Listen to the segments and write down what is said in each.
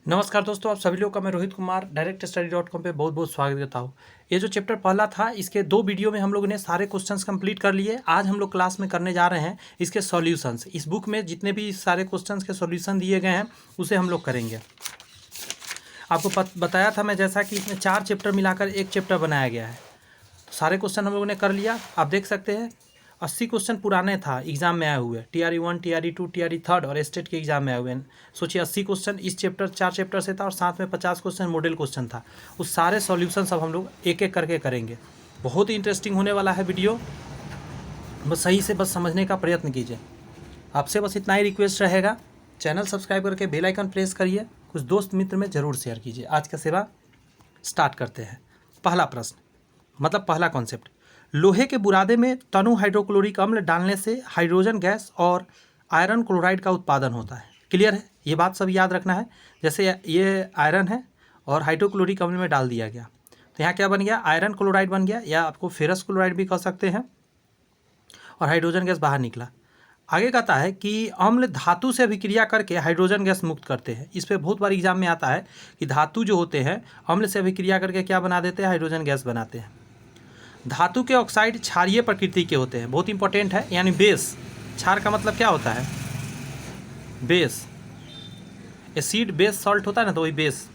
नमस्कार दोस्तों, आप सभी लोग का मैं रोहित कुमार directstudy.com पे बहुत बहुत स्वागत करता हूँ। ये जो चैप्टर पहला था, इसके 2 वीडियो में हम लोगों ने सारे क्वेश्चंस कंप्लीट कर लिए। आज हम लोग क्लास में करने जा रहे हैं इसके सॉल्यूशंस। इस बुक में जितने भी सारे क्वेश्चंस के सॉल्यूशन दिए गए हैं उसे हम लोग करेंगे। आपको बताया था मैं जैसा कि इसमें 4 चैप्टर मिलाकर एक चैप्टर बनाया गया है। सारे क्वेश्चन हम लोगों ने कर लिया। आप देख सकते हैं 80 क्वेश्चन पुराने था एग्जाम में आए हुए, TRE 1, TRE 2, TRE 3 और स्टेट के एग्जाम में आए हुए हैं। सोचिए 80 क्वेश्चन इस चैप्टर 4 चैप्टर से था और साथ में 50 क्वेश्चन मॉडल क्वेश्चन था। उस सारे सॉल्यूशन सब हम लोग एक एक करके करेंगे। बहुत ही इंटरेस्टिंग होने वाला है वीडियो। बस सही से बस समझने का प्रयत्न कीजिए। आपसे बस इतना ही रिक्वेस्ट रहेगा, चैनल सब्सक्राइब करके बेल आइकन प्रेस करिए, कुछ दोस्त मित्र में ज़रूर शेयर कीजिए। आज का सेवा स्टार्ट करते हैं। पहला प्रश्न मतलब पहला कॉन्सेप्ट, लोहे के बुरादे में तनु हाइड्रोक्लोरिक अम्ल डालने से हाइड्रोजन गैस और आयरन क्लोराइड का उत्पादन होता है। क्लियर है? ये बात सब याद रखना है। जैसे ये आयरन है और हाइड्रोक्लोरिक अम्ल में डाल दिया गया तो यहाँ क्या बन गया? आयरन क्लोराइड बन गया, या आपको फेरस क्लोराइड भी कह सकते हैं, और हाइड्रोजन गैस बाहर निकला। आगे कहता है कि अम्ल धातु से अभिक्रिया करके हाइड्रोजन गैस मुक्त करते हैं। इस पर बहुत बार एग्जाम में आता है कि धातु जो होते हैं अम्ल से अभिक्रिया करके क्या बना देते हैं? हाइड्रोजन गैस बनाते हैं। धातु के ऑक्साइड क्षारीय प्रकृति के होते हैं, बहुत इंपॉर्टेंट है, यानी बेस। क्षार का मतलब क्या होता है? बेस। एसिड बेस सॉल्ट होता है ना, तो वही बेस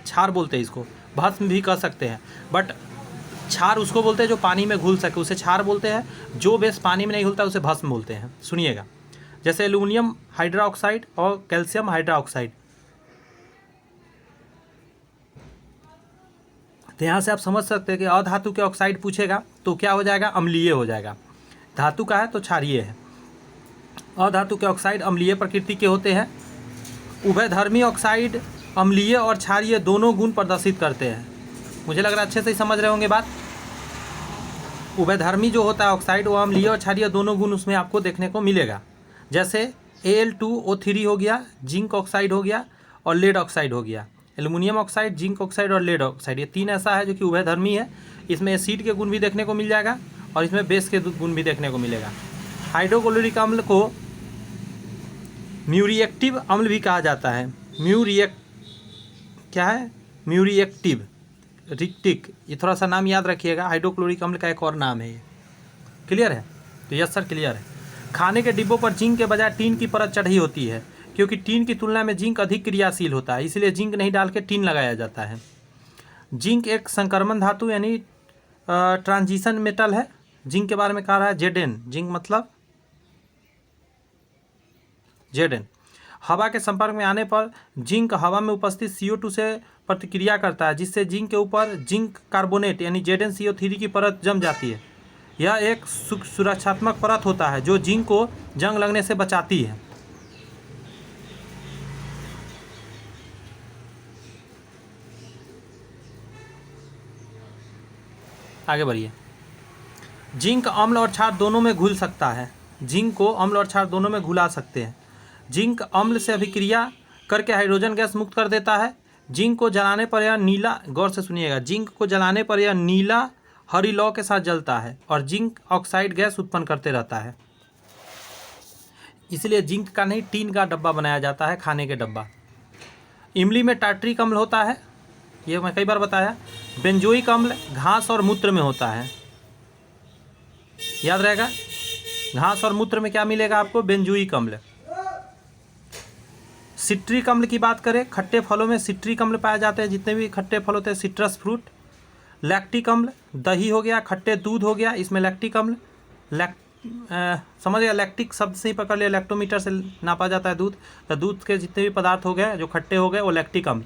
क्षार बोलते हैं इसको। भस्म भी कह सकते हैं, बट क्षार उसको बोलते हैं जो पानी में घुल सके, उसे क्षार बोलते हैं। जो बेस पानी में नहीं घुलता उसे भस्म बोलते हैं। सुनिएगा, जैसे एल्यूमिनियम हाइड्रोक्साइड और कैल्शियम हाइड्रोक्साइड। तो यहाँ से आप समझ सकते हैं कि अधातु के ऑक्साइड पूछेगा तो क्या हो जाएगा? अम्लीय हो जाएगा। धातु का है तो क्षारीय है। अधातु के ऑक्साइड अम्लीय प्रकृति के होते हैं। उभयधर्मी ऑक्साइड अम्लीय और क्षारीय दोनों गुण प्रदर्शित करते हैं। मुझे लग रहा है अच्छे से ही समझ रहे होंगे बात। उभयधर्मी जो होता है ऑक्साइड, वो अम्लीय और क्षारीय दोनों गुण उसमें आपको देखने को मिलेगा। जैसे Al2O3 हो गया, जिंक ऑक्साइड हो गया और लेड ऑक्साइड हो गया। एल्यूमिनियम ऑक्साइड, जिंक ऑक्साइड और लेड ऑक्साइड, ये 3 ऐसा है जो कि उभयधर्मी है। इसमें एसिड के गुण भी देखने को मिल जाएगा और इसमें बेस के गुण भी देखने को मिलेगा। हाइड्रोक्लोरिक अम्ल को म्यूरिएक्टिव अम्ल भी कहा जाता है। क्या है? म्यूरिएक्टिव रिक्टिक, ये थोड़ा सा नाम याद रखिएगा। हाइड्रोक्लोरिक अम्ल का एक और नाम है ये। क्लियर है? तो यस सर, क्लियर है। खाने के डिब्बों पर जिंक के बजाय टीन की परत चढ़ी होती है, क्योंकि टीन की तुलना में जिंक अधिक क्रियाशील होता है, इसलिए जिंक नहीं डाल के टीन लगाया जाता है। जिंक एक संक्रमण धातु यानी ट्रांजिशन मेटल है। जिंक के बारे में कह रहा है Zn। जिंक मतलब Zn। हवा के संपर्क में आने पर जिंक हवा में उपस्थित CO2 से प्रतिक्रिया करता है, जिससे जिंक के ऊपर जिंक कार्बोनेट यानी ZnCO3 की परत जम जाती है। यह एक सुरक्षात्मक परत होता है जो जिंक को जंग लगने से बचाती है। आगे बढ़िए। जिंक अम्ल और क्षार दोनों में घुल सकता है। जिंक को अम्ल और क्षार दोनों में घुला सकते हैं। जिंक अम्ल से अभिक्रिया करके हाइड्रोजन गैस मुक्त कर देता है। जिंक को जलाने पर यह नीला, गौर से सुनिएगा, जिंक को जलाने पर यह नीला हरी लौ के साथ जलता है और जिंक ऑक्साइड गैस उत्पन्न करते रहता है। इसलिए जिंक का नहीं, टीन का डब्बा बनाया जाता है, खाने के डब्बा। इमली में टार्ट्रिक अम्ल होता है, ये मैं कई बार बताया। बेंजोइक अम्ल घास और मूत्र में होता है, याद रहेगा। घास और मूत्र में क्या मिलेगा आपको? बेंजोइक अम्ल। सिट्रिक अम्ल की बात करें, खट्टे फलों में सिट्रिक अम्ल पाए जाते हैं, जितने भी खट्टे फल होते हैं, सिट्रस फ्रूट। लैक्टिक अम्ल दही हो गया, खट्टे दूध हो गया, इसमें लैक्टिक अम्ल। समझ गया? लैक्टिक शब्द से ही पकड़ लिया, लैक्टोमीटर से नापा जाता है दूध। तो दूध के जितने भी पदार्थ हो गए जो खट्टे हो गए वो लैक्टिक अम्ल।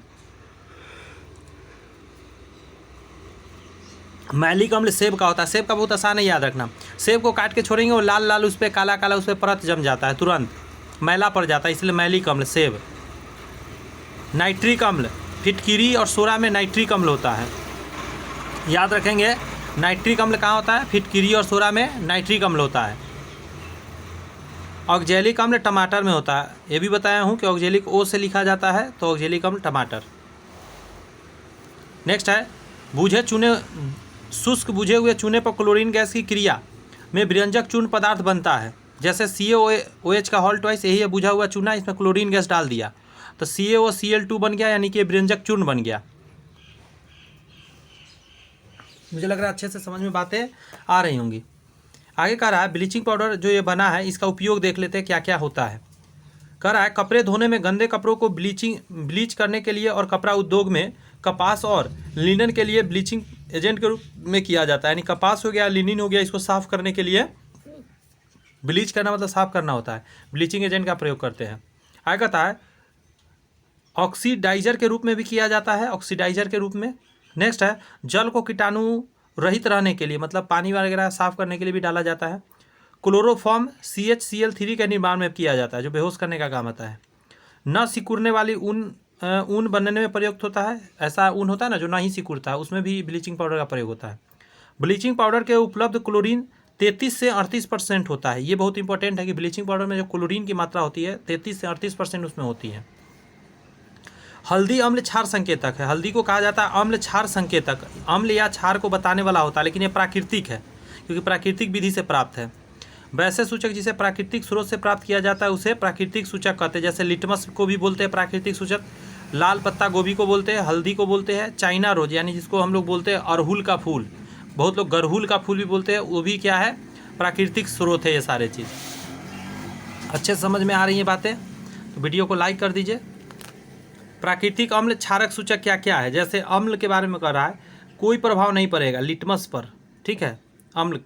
मैलिक अम्ल सेब का होता है। सेब का बहुत आसान है याद रखना। सेब को काट के छोड़ेंगे वो लाल लाल, उस पर काला काला, उस पर परत जम जाता है, तुरंत मैला पड़ जाता है, इसलिए मैलिक अम्ल सेब। नाइट्रिक अम्ल, फिटकिरी और सोडा में नाइट्रिक अम्ल होता है, याद रखेंगे। नाइट्रिक अम्ल कहाँ होता है? फिटकिरी और सोडा में नाइट्रिक अम्ल होता है। ऑक्जेलिक अम्ल टमाटर में होता है। ये भी बताया हूँ कि ऑक्जेलिक O से लिखा जाता है, तो ऑक्जेलिक अम्ल टमाटर। नेक्स्ट है शुष्क बुझे हुए चूने पर क्लोरीन गैस की क्रिया में विरंजक चूर्ण पदार्थ बनता है। जैसे CaOH का हॉल ट्वाइस, यही है बुझा हुआ चूना, इसमें क्लोरीन गैस डाल दिया। तो CaOCl2 बन गया, यानी कि व्यंजक चूर्ण बन गया। मुझे लग रहा है अच्छे से समझ में बातें आ रही होंगी। आगे कह रहा है ब्लीचिंग पाउडर जो ये बना है इसका उपयोग देख लेते हैं क्या क्या होता है। कह रहा है कपड़े धोने में गंदे कपड़ों को ब्लीच करने के लिए और कपड़ा उद्योग में कपास और लिनन के लिए ब्लीचिंग एजेंट के रूप में किया जाता है। यानी कपास हो गया, लिनन हो गया, इसको साफ़ करने के लिए ब्लीच करना मतलब साफ़ करना होता है, ब्लीचिंग एजेंट का प्रयोग करते हैं। आगे कहता है ऑक्सीडाइजर के रूप में भी किया जाता है, ऑक्सीडाइजर के रूप में। नेक्स्ट है जल को कीटाणु रहित रहने के लिए मतलब पानी वगैरह साफ़ करने के लिए भी डाला जाता है। क्लोरोफॉर्म CHCl3 के निर्माण में किया जाता है जो बेहोश करने का काम आता है। न सिकुड़ने वाली ऊन बनने में प्रयुक्त होता है। ऐसा ऊन होता है ना जो ना ही सिकुड़ता है, उसमें भी ब्लीचिंग पाउडर का प्रयोग होता है। ब्लीचिंग पाउडर के उपलब्ध क्लोरीन 33 से 38% होता है। ये बहुत इंपॉर्टेंट है कि ब्लीचिंग पाउडर में जो क्लोरीन की मात्रा होती है 33 से 38% उसमें होती है। हल्दी अम्ल क्षार संकेतक है। हल्दी को कहा जाता है अम्ल क्षार संकेतक। अम्ल या क्षार को बताने वाला होता है, लेकिन ये प्राकृतिक है क्योंकि प्राकृतिक विधि से प्राप्त है। वैसे सूचक जिसे प्राकृतिक स्रोत से प्राप्त किया जाता है उसे प्राकृतिक सूचक कहते हैं। जैसे लिटमस को भी बोलते हैं प्राकृतिक सूचक, लाल पत्ता गोभी को बोलते हैं, हल्दी को बोलते हैं, चाइना रोज यानी जिसको हम लोग बोलते हैं अड़हुल का फूल, बहुत लोग गरहुल का फूल भी बोलते हैं, वो भी क्या है प्राकृतिक स्रोत है। ये सारे चीज़ अच्छे से समझ में आ रही हैं बातें तो वीडियो को लाइक कर दीजिए। प्राकृतिक अम्ल क्षारक सूचक क्या क्या है, जैसे अम्ल के बारे में कह रहा है कोई प्रभाव नहीं पड़ेगा लिटमस पर, ठीक है, अम्ल,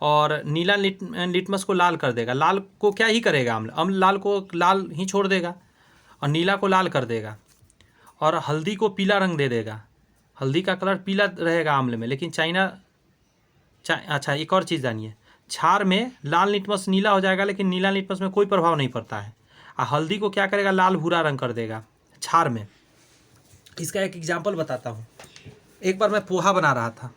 और नीला लिटमस को लाल कर देगा। लाल को क्या ही करेगा अम्ल, अम्ल लाल को लाल ही छोड़ देगा और नीला को लाल कर देगा, और हल्दी को पीला रंग दे देगा। हल्दी का कलर पीला रहेगा अम्ल में, लेकिन अच्छा एक और चीज़ जानिए, क्षार में लाल लिटमस नीला हो जाएगा लेकिन नीला लिटमस में कोई प्रभाव नहीं पड़ता है। और हल्दी को क्या करेगा लाल भूरा रंग कर देगा क्षार में। इसका एक एग्जाम्पल बताता हूँ। एक बार मैं पोहा बना रहा था,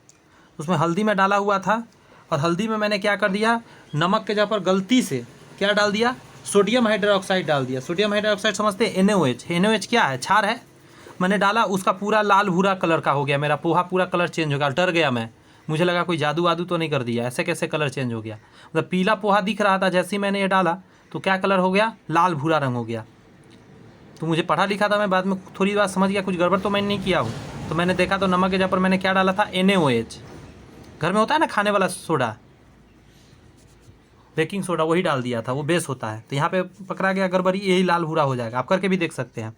उसमें हल्दी में डाला हुआ था और हल्दी में मैंने क्या कर दिया, नमक के जगह पर गलती से क्या डाल दिया, सोडियम हाइड्रोक्साइड डाल दिया। सोडियम हाइड्रोक्साइड समझते हैं NaOH। NaOH क्या है, क्षार है। मैंने डाला, उसका पूरा लाल भूरा कलर का हो गया, मेरा पोहा पूरा कलर चेंज हो गया। डर गया मैं, मुझे लगा कोई जादू वादू तो नहीं कर दिया, ऐसे कैसे कलर चेंज हो गया। मतलब पीला पोहा दिख रहा था, जैसे ही मैंने ये डाला तो क्या कलर हो गया, लाल भूरा रंग हो गया। तो मुझे पढ़ा लिखा था, मैं बाद में थोड़ी बात समझ गया कुछ गड़बड़ तो मैंने नहीं किया हूँ। तो मैंने देखा तो नमक के जगह पर मैंने क्या डाला था, NaOH। घर में होता है ना खाने वाला सोडा, बेकिंग सोडा, वही डाल दिया था, वो बेस होता है। तो यहाँ पे पकड़ा गया गड़बड़ी, यही लाल भूरा हो जाएगा। आप करके भी देख सकते हैं,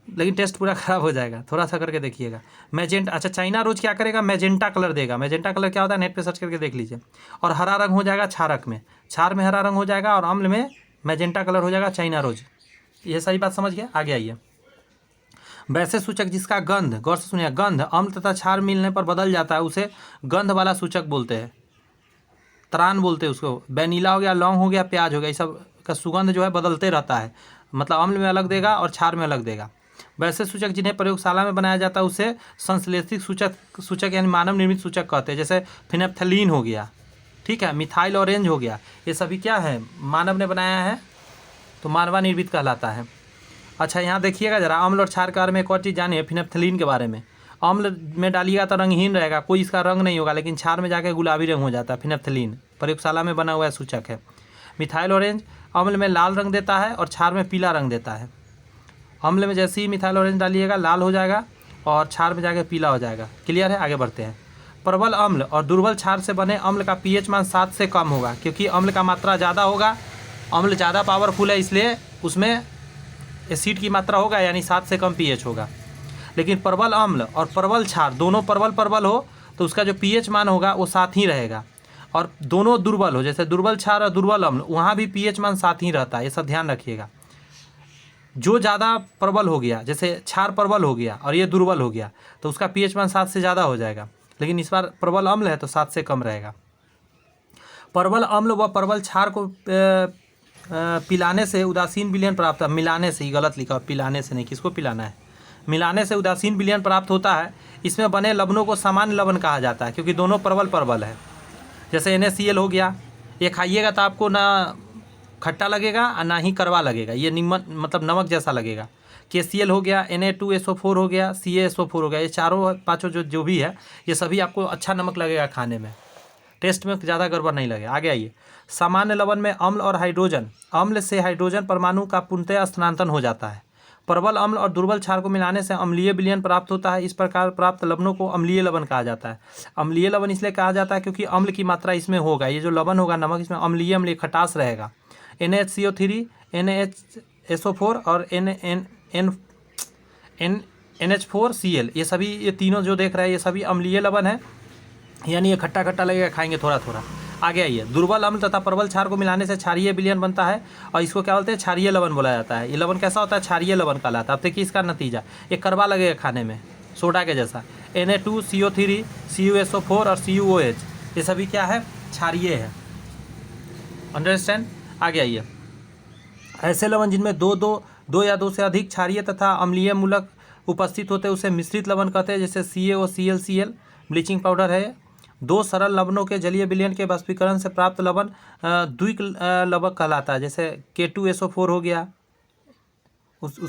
लेकिन टेस्ट पूरा ख़राब हो जाएगा। थोड़ा सा करके देखिएगा। मैजेंटा, अच्छा चाइना रोज क्या करेगा, मैजेंटा कलर देगा। मैजेंटा कलर क्या होता है, नेट पे सर्च करके देख लीजिए। और हरा रंग हो जाएगा क्षारक में, क्षार में हरा रंग हो जाएगा, और अम्ल में मैजेंटा कलर हो जाएगा चाइना रोज। ये सही बात समझ गया। आगे आइए। वैसे सूचक जिसका गंध, गौर से सुनिए, गंध अम्ल तथा क्षार मिलने पर बदल जाता है उसे गंध वाला सूचक बोलते हैं। त्राण बोलते हैं उसको। वैनिला हो गया, लौंग हो गया, प्याज हो गया, ये सब का सुगंध जो है बदलते रहता है, मतलब अम्ल में अलग देगा और क्षार में अलग देगा। वैसे सूचक जिन्हें प्रयोगशाला में बनाया जाता है उसे संश्लेषित सूचक यानी मानव निर्मित सूचक कहते हैं। जैसे फिनेप्थलीन हो गया, ठीक है, मिथाइल ऑरेंज हो गया, ये सभी क्या है, मानव ने बनाया है तो मानवा निर्मित कहलाता है। अच्छा यहाँ देखिएगा जरा, अम्ल और क्षार के बारे में एक और चीज़ जानिए, फिनेप्थलीन के बारे में। अम्ल में डालिएगा तो रंगहीन रहेगा, कोई इसका रंग नहीं होगा, लेकिन क्षार में जाकर गुलाबी रंग हो जाता है। फिनेप्थलीन प्रयोगशाला में बना हुआ सूचक है। मिथाइल ऑरेंज अम्ल में लाल रंग देता है और क्षार में पीला रंग देता है। अम्ल में जैसे ही मिथाइल ऑरेंज डालिएगा लाल हो जाएगा और क्षार में जाकर पीला हो जाएगा। क्लियर है, आगे बढ़ते हैं। प्रबल अम्ल और दुर्बल क्षार से बने अम्ल का pH मान 7 से कम होगा, क्योंकि अम्ल का मात्रा ज़्यादा होगा, अम्ल ज़्यादा पावरफुल है, इसलिए उसमें एसिड की मात्रा होगा, यानी 7 से कम pH होगा। लेकिन प्रबल अम्ल और प्रबल क्षार दोनों प्रबल हो तो उसका जो pH मान होगा वो 7 ही रहेगा, और दोनों दुर्बल हो, जैसे दुर्बल क्षार और दुर्बल अम्ल, वहाँ भी pH मान 7 ही रहता है। ये सब ध्यान रखिएगा। जो ज़्यादा प्रबल हो गया, जैसे क्षार प्रबल हो गया और ये दुर्बल हो गया, तो उसका pH मान 7 से ज़्यादा हो जाएगा, लेकिन इस बार प्रबल अम्ल है तो 7 से कम रहेगा। प्रबल अम्ल व प्रबल क्षार को पिलाने से उदासीन विलयन प्राप्त है। मिलाने से ही गलत लिखा, पिलाने से नहीं, किसको पिलाना है, मिलाने से उदासीन विलयन प्राप्त होता है। इसमें बने लवणों को सामान्य लवण कहा जाता है, क्योंकि दोनों प्रबल है। जैसे NaCl हो गया, ये खाइएगा तो आपको ना खट्टा लगेगा और ना ही कड़वा लगेगा, ये निम्न मतलब नमक जैसा लगेगा। KCl हो गया, Na2SO4 हो गया, CaSO4 हो गया, ये चारों पाँचों जो भी है ये सभी आपको अच्छा नमक लगेगा खाने में, टेस्ट में ज़्यादा गड़बड़ नहीं लगे। आगे आइए। सामान्य लवण में अम्ल और हाइड्रोजन, अम्ल से हाइड्रोजन परमाणु का पूर्णतः स्थानांतरण हो जाता है। प्रबल अम्ल और दुर्बल क्षार को मिलाने से अम्लीय विलयन प्राप्त होता है। इस प्रकार प्राप्त लवणों को अम्लीय लवण कहा जाता है। अम्लीय लवण इसलिए कहा जाता है क्योंकि अम्ल की मात्रा इसमें होगा, ये जो लवण होगा नमक, इसमें अम्लीय खटास रहेगा। NaHCO3, NaHSO4 और NH4Cl, ये तीनों जो देख रहे हैं ये सभी अम्लीय लवण है, यानी ये खट्टा खट्टा लगेगा, खाएंगे थोड़ा थोड़ा। आगे आइए। दुर्बल अम्ल तथा प्रबल क्षार को मिलाने से क्षारीय विलयन बनता है और इसको क्या बोलते हैं, क्षारीय लवण बोला जाता है। ये लवण कैसा होता है, क्षारीय लवण कहलाता है। अब देखिए इसका नतीजा, ये कड़वा लगेगा खाने में, सोडा के जैसा। Na2CO3, CuSO4 और CuOH, ये सभी क्या है, क्षारीय है। अंडरस्टैंड। आगे आइए। ऐसे लवण जिनमें दो या दो से अधिक क्षारीय तथा अम्लीय मूलक उपस्थित होते हैं उसे मिश्रित लवण कहते हैं, जैसे CaOClCl, ब्लीचिंग पाउडर है। दो सरल लवणों के जलीय विलयन के वाष्पीकरण से प्राप्त लवण द्विक लवक कहलाता है, जैसे K2SO4 हो गया, उस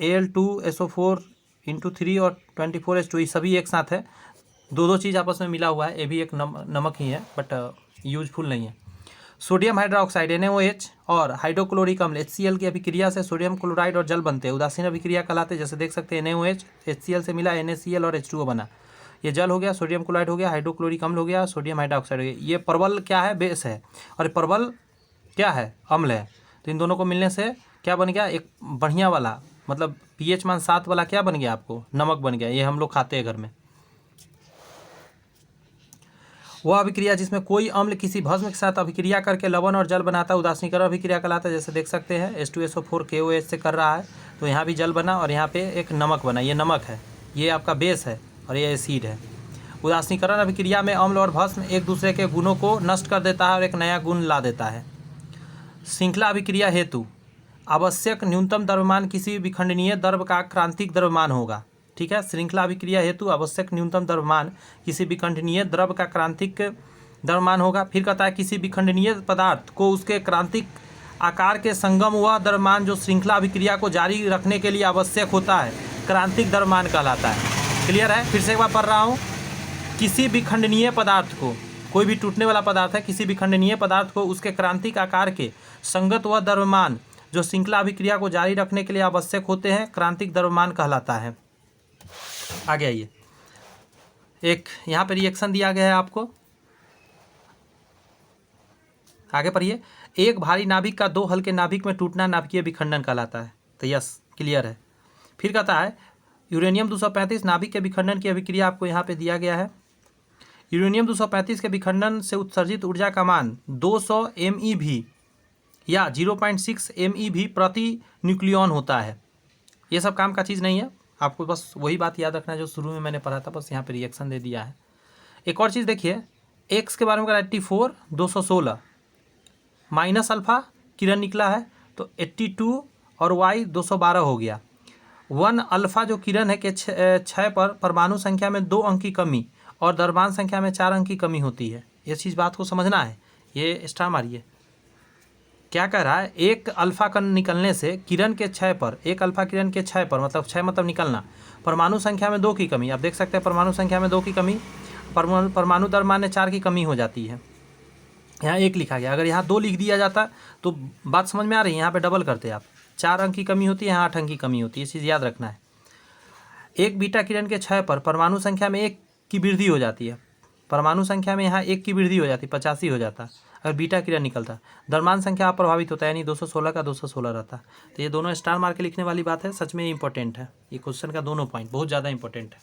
Al2SO4 × 3 और 24H2, ये सभी एक साथ है। दो चीज़ आपस में मिला हुआ है, ये भी एक नमक ही है बट यूजफुल नहीं है। सोडियम हाइड्रोक्साइड NaOH और हाइड्रोक्लोरिक अम्ल HCl की अभिक्रिया से सोडियम क्लोराइड और जल बनते हैं, उदासीन अभिक्रिया कहलाते हैं। जैसे देख सकते हैं NaOH HCl से मिला, NaCl और H2O बना, ये जल हो गया, सोडियम क्लोराइड हो गया, हाइड्रोक्लोरिक अम्ल हो गया, सोडियम हाइड्रोक्साइड हो गया। ये प्रबल क्या है, बेस है, और प्रबल क्या है, अम्ल है। तो इन दोनों को मिलने से क्या बन गया, एक बढ़िया वाला, मतलब pH मान 7 वाला क्या बन गया, आपको नमक बन गया। ये हम लोग खाते हैं घर में। वह अभिक्रिया जिसमें कोई अम्ल किसी भस्म के साथ अभिक्रिया करके लवण और जल बनाता है उदासीनीकरण अभिक्रिया कहलाता है। जैसे देख सकते हैं H2SO4 KOH से कर रहा है, तो यहाँ भी जल बना और यहाँ पे एक नमक बना, ये नमक है, ये आपका बेस है और ये एसिड है। उदासीनीकरण अभिक्रिया में अम्ल और भस्म एक दूसरे के गुणों को नष्ट कर देता है और एक नया गुण ला देता है। श्रृंखला अभिक्रिया हेतु आवश्यक न्यूनतम द्रव्यमान किसी विखंडनीय द्रव्य का क्रांतिक द्रव्यमान होगा। ठीक है, श्रृंखला अभिक्रिया हेतु आवश्यक न्यूनतम द्रव्यमान किसी विखंडनीय द्रव्य का क्रांतिक द्रव्यमान होगा। फिर कहता है किसी विखंडनीय पदार्थ को उसके क्रांतिक आकार के संगम वह द्रव्यमान जो श्रृंखला अभिक्रिया को जारी रखने के लिए आवश्यक होता है क्रांतिक द्रव्यमान कहलाता है। क्लियर है, फिर से एक बार पढ़ रहा हूँ। किसी विखंडनीय पदार्थ को, कोई भी टूटने वाला पदार्थ है, किसी विखंडनीय पदार्थ को उसके क्रांतिक आकार के संगत वह द्रव्यमान जो श्रृंखला अभिक्रिया को जारी रखने के लिए आवश्यक होते हैं क्रांतिक द्रव्यमान कहलाता है। आगे आइए। एक यहाँ पे रिएक्शन दिया गया है आपको, आगे पढ़िए। एक भारी नाभिक का दो हल्के नाभिक में टूटना नाभिकीय विखंडन कहलाता है। तो यस, क्लियर है। फिर कहता है यूरेनियम 235 नाभिक के विखंडन की अभिक्रिया आपको यहाँ पे दिया गया है। यूरेनियम 235 के विखंडन से उत्सर्जित ऊर्जा का मान 200 MeV या 0.6 MeV प्रति न्यूक्लियन होता है। ये सब काम का चीज़ नहीं है, आपको बस वही बात याद रखना है जो शुरू में मैंने पढ़ा था, बस यहाँ पे रिएक्शन दे दिया है। एक और चीज़ देखिए, एक्स के बारे में 84 216 माइनस अल्फा किरण निकला है तो 82 और वाई 212 हो गया। 1 अल्फा जो किरण है के 6 पर परमाणु संख्या में 2 अंक की कमी और द्रव्यमान संख्या में 4 अंक की कमी होती है। ये चीज़ बात को समझना है। ये स्टार मारिए, क्या कह रहा है, एक अल्फा कण निकलने से किरण के 6 पर, एक अल्फा किरण के 6 पर, मतलब 6 मतलब निकलना, परमाणु संख्या में 2 की कमी। आप देख सकते हैं परमाणु संख्या में 2 की कमी, परमाणु द्रव्यमान में 4 की कमी हो जाती है। यहाँ 1 लिखा गया, अगर यहाँ 2 लिख दिया जाता तो बात समझ में आ रही है। यहाँ पे डबल करते आप, 4 अंक की कमी होती है, यहाँ 8 अंक की कमी होती है। ये चीज़ याद रखना है। एक बीटा किरण के 6 पर परमाणु संख्या में 1 की वृद्धि हो जाती है, परमाणु संख्या में यहाँ 1 की वृद्धि हो जाती, 85 हो जाता अगर बीटा किरण निकलता। द्रव्यमान संख्या प्रभावित होता है, यानी 216 का 216 रहता। तो ये दोनों स्टार मार के लिखने वाली बात है, सच में इंपॉर्टेंट है। ये क्वेश्चन का दोनों पॉइंट बहुत ज़्यादा इंपॉर्टेंट है।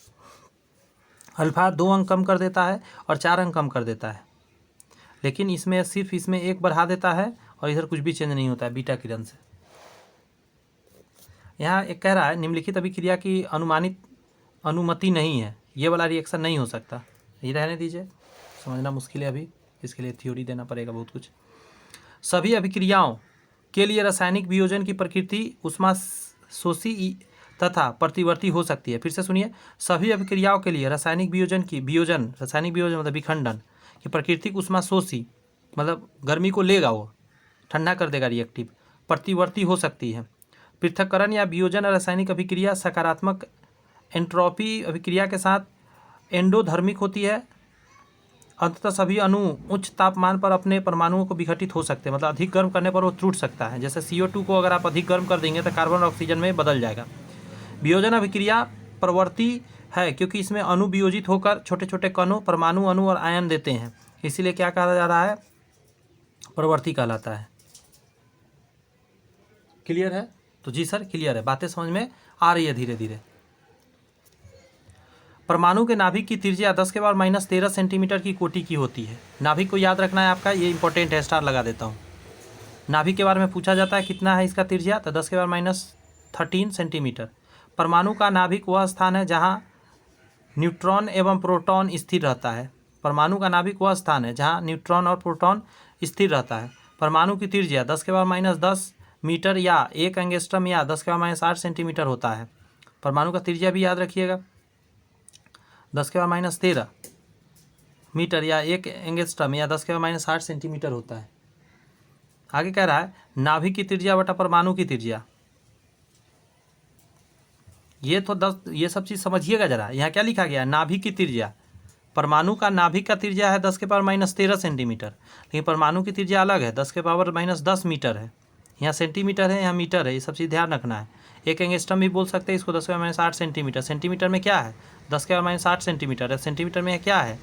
अल्फा 2 अंक कम कर देता है और 4 अंक कम कर देता है, लेकिन इसमें सिर्फ इसमें 1 बढ़ा देता है और इधर कुछ भी चेंज नहीं होता है बीटा किरण से। यहाँ एक कह रहा है निम्नलिखित अभिक्रिया की अनुमति नहीं है, ये वाला रिएक्शन नहीं हो सकता। ये रहने दीजिए, समझना मुश्किल है अभी, इसके लिए थ्योरी देना पड़ेगा बहुत कुछ। सभी अभिक्रियाओं के लिए रासायनिक वियोजन की प्रकृति ऊष्मा शोषी तथा प्रतिवर्ती हो सकती है। फिर से सुनिए, सभी अभिक्रियाओं के लिए रासायनिक वियोजन मतलब विखंडन की प्रकृति ऊष्मा शोषी, मतलब गर्मी को लेगा, वो ठंडा कर देगा, रिएक्टिव, प्रतिवर्ती हो सकती है। पृथक्करण या वियोजन रासायनिक अभिक्रिया सकारात्मक एंट्रोपी अभिक्रिया के साथ एंडोधर्मिक होती है अंततः सभी अणु उच्च तापमान पर अपने परमाणुओं को विघटित हो सकते हैं, मतलब अधिक गर्म करने पर वो टूट सकता है। जैसे CO2 को अगर आप अधिक गर्म कर देंगे तो कार्बन और ऑक्सीजन में बदल जाएगा। वियोजन अभिक्रिया प्रवृत्ति है क्योंकि इसमें अणु वियोजित होकर छोटे छोटे कणों, परमाणु अणु और आयन देते हैं, इसीलिए क्या कहा जा रहा है, प्रवृत्ति कहलाता है। क्लियर है? तो जी सर क्लियर है, बातें समझ में आ रही है धीरे धीरे। परमाणु के नाभिक की त्रिज्या 10⁻⁻13 सेंटीमीटर की कोटि की होती है। नाभिक को याद रखना है आपका, ये इंपॉर्टेंट है, स्टार लगा देता हूँ। नाभिक के बारे में पूछा जाता है कितना है इसका त्रिज्या, तो 10⁻13 सेंटीमीटर। परमाणु का नाभिक वह स्थान है जहाँ न्यूट्रॉन एवं प्रोटॉन स्थिर रहता है। परमाणु का नाभिक वह स्थान है जहाँ न्यूट्रॉन और प्रोटॉन स्थिर रहता है। परमाणु की त्रिज्या 10⁻10 मीटर या 1 एंगस्ट्रम या 10⁻8 सेंटीमीटर होता है। परमाणु का त्रिज्या भी याद रखिएगा, 10⁻13 मीटर या 1 एंगस्ट्रम या 10⁻8 सेंटीमीटर होता है। आगे कह रहा है नाभिक की त्रिज्या बटा परमाणु की त्रिज्या। ये सब चीज़ समझिएगा जरा। यहाँ क्या लिखा गया है, नाभिक की त्रिज्या। परमाणु का नाभिक का त्रिज्या है 10⁻13 सेंटीमीटर, लेकिन परमाणु की त्रिज्या अलग है, 10⁻10 मीटर है। यहाँ सेंटीमीटर है, यहाँ मीटर है, ये सब चीज़ ध्यान रखना है। 1 एंगस्ट्रम भी बोल सकते हैं इसको, 10⁻8 सेंटीमीटर। सेंटीमीटर में क्या है, 10⁻8 सेंटीमीटर है। सेंटीमीटर में क्या है,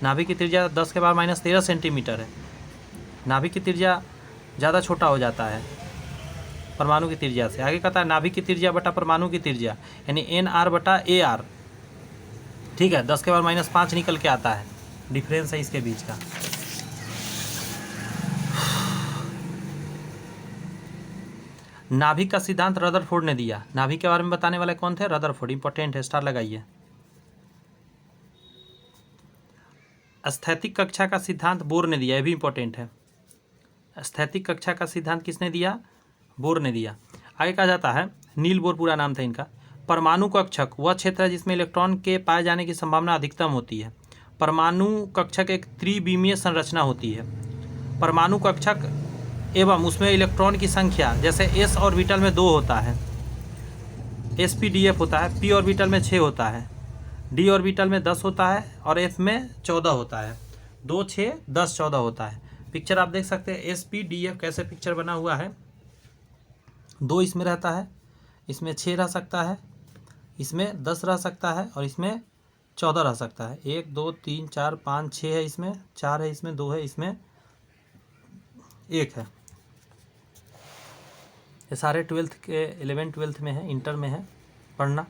नाभिक की त्रिज्या 10⁻13 सेंटीमीटर है। नाभिक की त्रिज्या ज़्यादा छोटा हो जाता है परमाणु की त्रिज्या से। आगे कहता है नाभिक की त्रिज्या बटा परमाणु की त्रिज्या, यानी NR बटा AR। ठीक है, 10⁻5 निकल के आता है, डिफरेंस है इसके बीच का। नाभिक का सिद्धांत रदरफोर्ड ने दिया। नाभिक के बारे में बताने वाले कौन थे, रदरफोर्ड। इंपॉर्टेंट है, स्टार लगाइए। स्थैतिक कक्षा का सिद्धांत बोर ने दिया, ये भी इंपॉर्टेंट है। स्थैतिक कक्षा का सिद्धांत किसने दिया, बोर ने दिया। आगे कहा जाता है, नील बोर पूरा नाम था इनका। परमाणु कक्षक वह क्षेत्र है जिसमें इलेक्ट्रॉन के पाए जाने की संभावना अधिकतम होती है। परमाणु कक्षक एक त्रिविमीय संरचना होती है। परमाणु कक्षक एवं उसमें इलेक्ट्रॉन की संख्या, जैसे S ऑर्बिटल में 2 होता है, sp_df होता है, p ऑर्बिटल में 6 होता है, d ऑर्बिटल में 10 होता है और f में 14 होता है। 2, 6, 10, 14 होता है। पिक्चर आप देख सकते हैं sp_df कैसे पिक्चर बना हुआ है। 2 इसमें रहता है, इसमें 6 रह सकता है, इसमें 10 रह सकता है और इसमें 14 रह सकता है। 1, 2, 3, 4, 5, 6 है, इसमें 4 है, इसमें 2 है, इसमें 1 है। ये सारे 12th के 11 12th में है, इंटर में है, पढ़ना।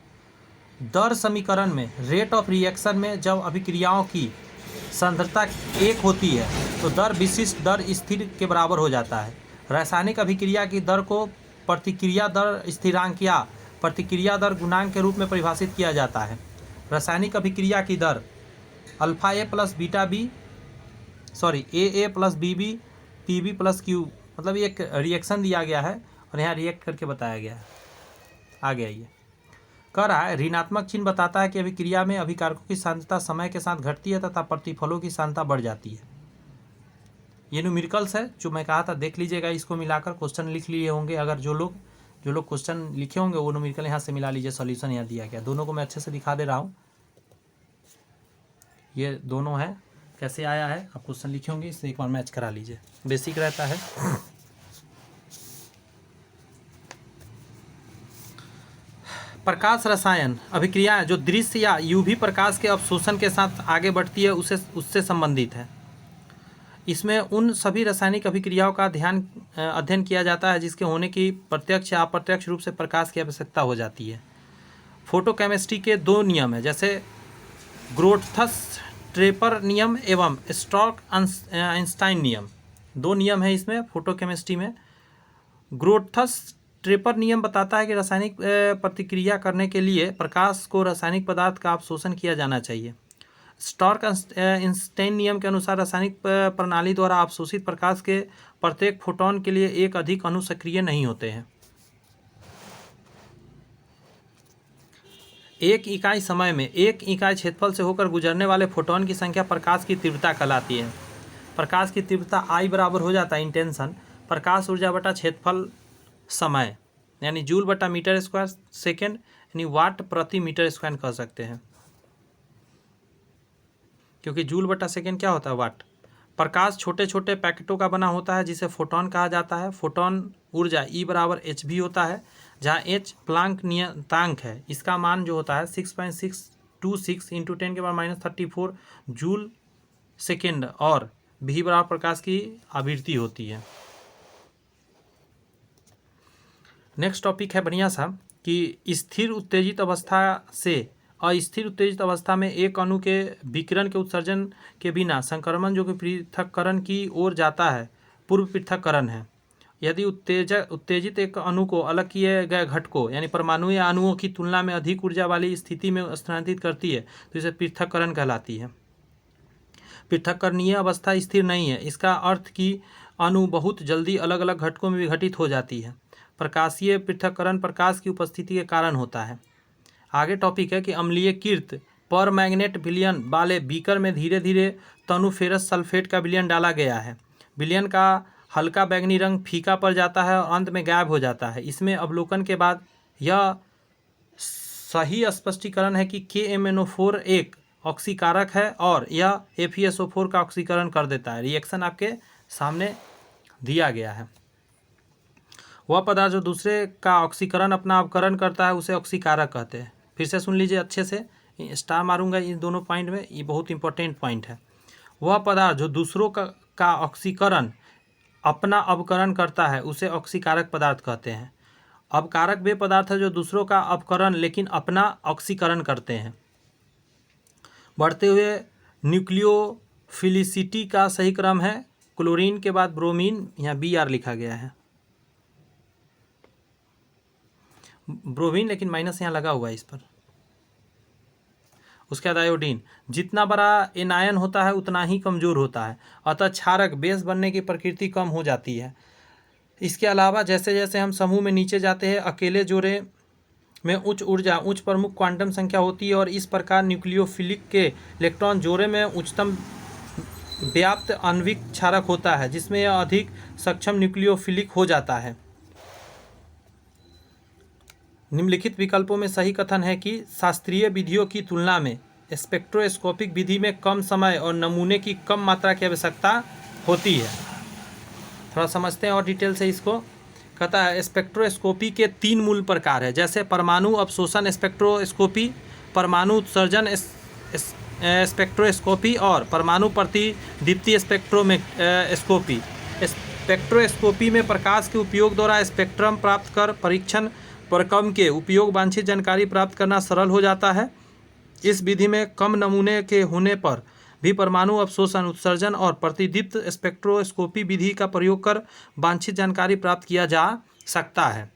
दर समीकरण में रेट ऑफ रिएक्शन में जब अभिक्रियाओं की सांद्रता 1 होती है तो दर विशिष्ट दर स्थिर के बराबर हो जाता है। रासायनिक अभिक्रिया की दर को प्रतिक्रिया दर स्थिरांक या प्रतिक्रिया दर गुणांक के रूप में परिभाषित किया जाता है। रासायनिक अभिक्रिया की दर alpha A plus beta B A plus BB PB plus Q, मतलब एक रिएक्शन दिया गया है और यहाँ रिएक्ट करके बताया गया है। आ गया ये कह रहा है, ऋणात्मक चिन्ह बताता है कि अभिक्रिया में अभिकारकों की सांद्रता समय के साथ घटती है तथा प्रतिफलों की सांद्रता बढ़ जाती है। ये न्यूमेरिकल्स है जो मैं कहा था, देख लीजिएगा, इसको मिलाकर क्वेश्चन लिख लिए होंगे। अगर जो लोग क्वेश्चन लिखे होंगे वो न्यूमेरिकल यहाँ से मिला लीजिए, सॉल्यूशन यहाँ दिया गया। दोनों को मैं अच्छे से दिखा दे रहा हूँ, ये दोनों है, कैसे आया है आप क्वेश्चन लिखे होंगे, इससे एक बार मैच करा लीजिए, बेसिक रहता है। प्रकाश रसायन अभिक्रिया जो दृश्य या UV प्रकाश के अवशोषण के साथ आगे बढ़ती है उससे संबंधित है। इसमें उन सभी रासायनिक अभिक्रियाओं का अध्ययन किया जाता है जिसके होने की प्रत्यक्ष या अप्रत्यक्ष रूप से प्रकाश की आवश्यकता हो जाती है। फोटोकेमिस्ट्री के 2 नियम है, जैसे ग्रोथस-ट्रेपर नियम एवं स्टोक-आइंस्टाइन नियम। 2 नियम है इसमें फोटोकेमिस्ट्री में। ग्रोथस-ट्रेपर नियम बताता है कि रासायनिक प्रतिक्रिया करने के लिए प्रकाश को रासायनिक पदार्थ का अवशोषण किया जाना चाहिए। स्टोक-आइंस्टाइन नियम के अनुसार रासायनिक प्रणाली द्वारा अवशोषित प्रकाश के प्रत्येक फोटोन के लिए एक अधिक अणु सक्रिय नहीं होते हैं। एक इकाई समय में 1 इकाई क्षेत्रफल से होकर गुजरने वाले फोटोन की संख्या प्रकाश की तीव्रता कहलाती है। प्रकाश की तीव्रता I बराबर हो जाता है इंटेंशन प्रकाश ऊर्जा बटा क्षेत्रफल समय, यानी जूल बटा मीटर स्क्वायर सेकेंड, यानी वाट प्रति मीटर स्क्वायर कह सकते हैं। क्योंकि जूल बटा सेकेंड क्या होता है, वाट। प्रकाश छोटे छोटे पैकेटों का बना होता है जिसे फोटोन कहा जाता है। फोटोन ऊर्जा E बराबर hv होता है, जहाँ h प्लांक नियतांक है। इसका मान जो होता है 6.626 इंटू 10⁻34 जूल सेकेंड, और v बराबर प्रकाश की आवृत्ति होती है। नेक्स्ट टॉपिक है बढ़िया सा कि स्थिर उत्तेजित अवस्था से अस्थिर उत्तेजित अवस्था में एक अणु के विकिरण के उत्सर्जन के बिना संक्रमण जो कि पृथक्करण की ओर जाता है, पूर्व पृथक्करण है। यदि उत्तेजित एक अणु को अलग किए गए घटकों यानी परमाणु या अणुओं की तुलना में अधिक ऊर्जा वाली स्थिति में स्थानांतरित करती है तो इसे पृथक्करण कहलाती है। पृथक्करणीय अवस्था स्थिर नहीं है, इसका अर्थ कि अणु बहुत जल्दी अलग अलग घटकों में विघटित हो जाती है। प्रकाशीय पृथक्करण प्रकाश की उपस्थिति के कारण होता है। आगे टॉपिक है कि अम्लीयकृत परमैंगनेट विलयन वाले बीकर में धीरे धीरे तनु फेरस सल्फेट का विलयन डाला गया है। विलयन का हल्का बैंगनी रंग फीका पड़ जाता है और अंत में गायब हो जाता है। इसमें अवलोकन के बाद यह सही स्पष्टीकरण है कि KMnO4 एक ऑक्सीकारक है और यह FeSO4 का ऑक्सीकरण कर देता है। रिएक्शन आपके सामने दिया गया है। वह पदार्थ जो दूसरे का ऑक्सीकरण अपना अवकरण करता है उसे ऑक्सीकारक कहते हैं। फिर से सुन लीजिए अच्छे से, स्टार मारूंगा इन दोनों पॉइंट में, ये बहुत इंपॉर्टेंट पॉइंट है। वह पदार्थ जो दूसरों का ऑक्सीकरण अपना अवकरण करता है उसे ऑक्सीकारक पदार्थ कहते हैं। अवकारक वे पदार्थ है जो दूसरों का अवकरण लेकिन अपना ऑक्सीकरण करते हैं। बढ़ते हुए न्यूक्लियोफिलिसिटी का सही क्रम है क्लोरीन के बाद ब्रोमीन, यहाँ Br लिखा गया है, ब्रोमीन लेकिन माइनस यहाँ लगा हुआ है इस पर। उसके बाद आयोडीन, जितना बड़ा एनायन होता है उतना ही कमज़ोर होता है, अतः क्षारक बेस बनने की प्रकृति कम हो जाती है। इसके अलावा जैसे जैसे हम समूह में नीचे जाते हैं अकेले जोड़े में उच्च ऊर्जा उच्च प्रमुख क्वांटम संख्या होती है और इस प्रकार न्यूक्लियोफिलिक के इलेक्ट्रॉन जोड़े में उच्चतम व्याप्त आणविक क्षारक होता है जिसमें यह अधिक सक्षम न्यूक्लियोफिलिक हो जाता है। निम्नलिखित विकल्पों में सही कथन है कि शास्त्रीय विधियों की तुलना में स्पेक्ट्रोस्कोपिक विधि में कम समय और नमूने की कम मात्रा की आवश्यकता होती है। थोड़ा समझते हैं और डिटेल से इसको। कहता है स्पेक्ट्रोस्कोपी के 3 मूल प्रकार है, जैसे परमाणु अवशोषण स्पेक्ट्रोस्कोपी, परमाणु उत्सर्जन स्पेक्ट्रोस्कोपी और परमाणु प्रतिदीप्ति स्पेक्ट्रोस्कोपी। स्पेक्ट्रोस्कोपी में प्रकाश के उपयोग द्वारा स्पेक्ट्रम प्राप्त कर परीक्षण प्रक्रम के उपयोग वांछित जानकारी प्राप्त करना सरल हो जाता है। इस विधि में कम नमूने के होने पर भी परमाणु अवशोषण उत्सर्जन और प्रतिदीप्त स्पेक्ट्रोस्कोपी विधि का प्रयोग कर वांछित जानकारी प्राप्त किया जा सकता है।